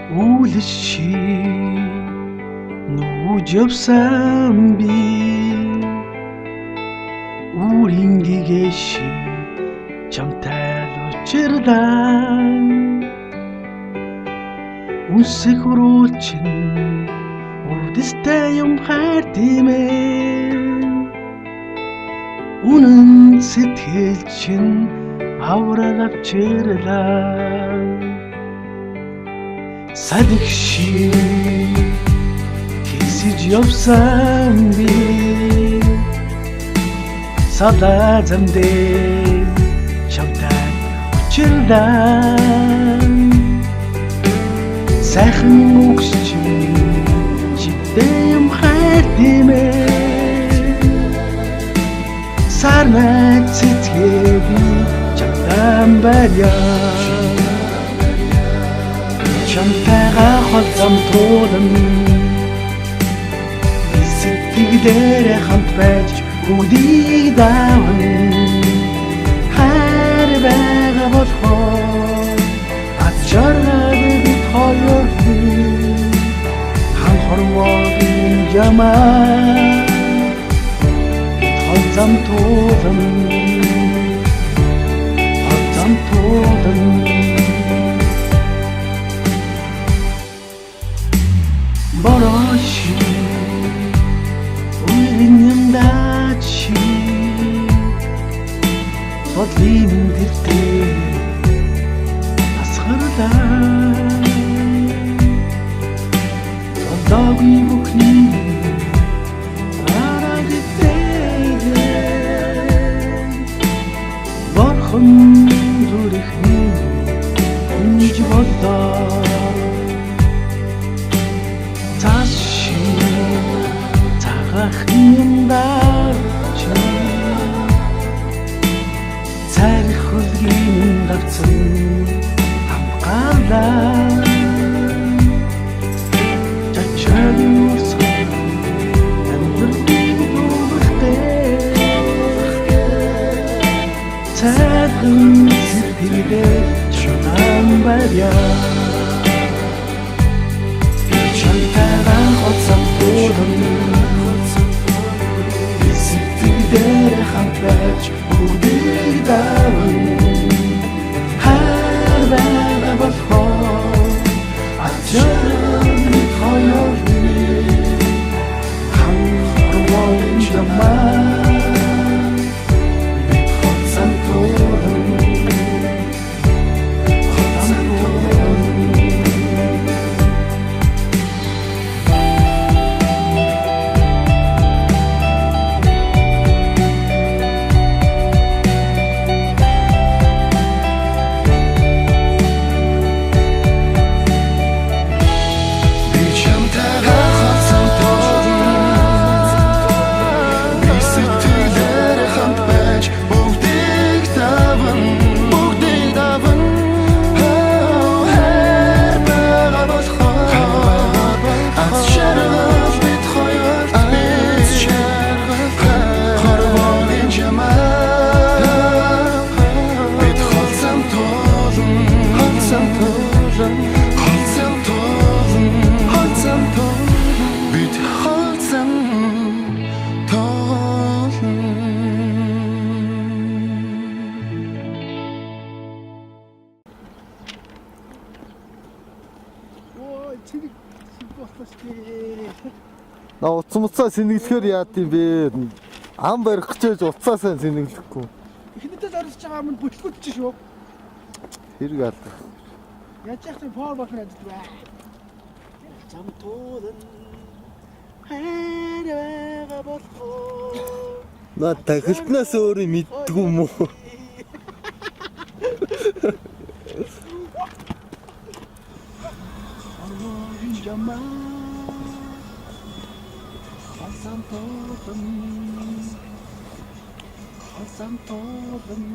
Үүлши нүүж явсан би Үрийн гэгээши чамтай л учирлаа Үнсэх өрүүлчин үрдэстэй юм хайр тиймээ Үнэн сэтгэл чин аврал авчирлаа Садикши кисиж явсан би Садаа замдээ чамтай учирлаа Сайхан үгс чинь чидээ юм хайр тиймээ Сарнай цэцгээ би чамтай байлаа Чамтайгаа холзом туулан Сэтгэлдээ хамт байж бүгдийг дааван Хайр байгаа болохоор Аз жаргал бид хоёр Хан хорвогийн ямаа Бид холзом туулан Холзом туулан Бороши уйрынымдачи бодлын дэртээ асхарлаа одоогүй бүхний арагитээ борхон зүрхний үнж болдоо Ахнымдаач Царих хөлгийн давцан хамгаалаа Чачагийн урсгал амьдралыг дуулахтэй Цайхан сэтгэлдээ чанан байлаа Чантайгаа хоцом туулан Сэтгэлдээ хамт байж бүгдийг дааван Хайр байгаа болохоор Ачаан бид хоёр Хан хорвогийн ямаа Бид хоцом туулан Хоцом туулан На уцмуцаа сэнэглэхээр яад юм бэ? Ам барих гэж уцаасаа сэнэглэхгүй. Эхнээдээ зориулж байгаа юм бүтлгүүч шүү. Хэрэг алга. Яаж яах вэ? Поор бахна гэдэг бай. Зам туулан хайраа болохоо. На тахилтнаас өөрөө мэддгүй юм уу? Hasam to'g'rim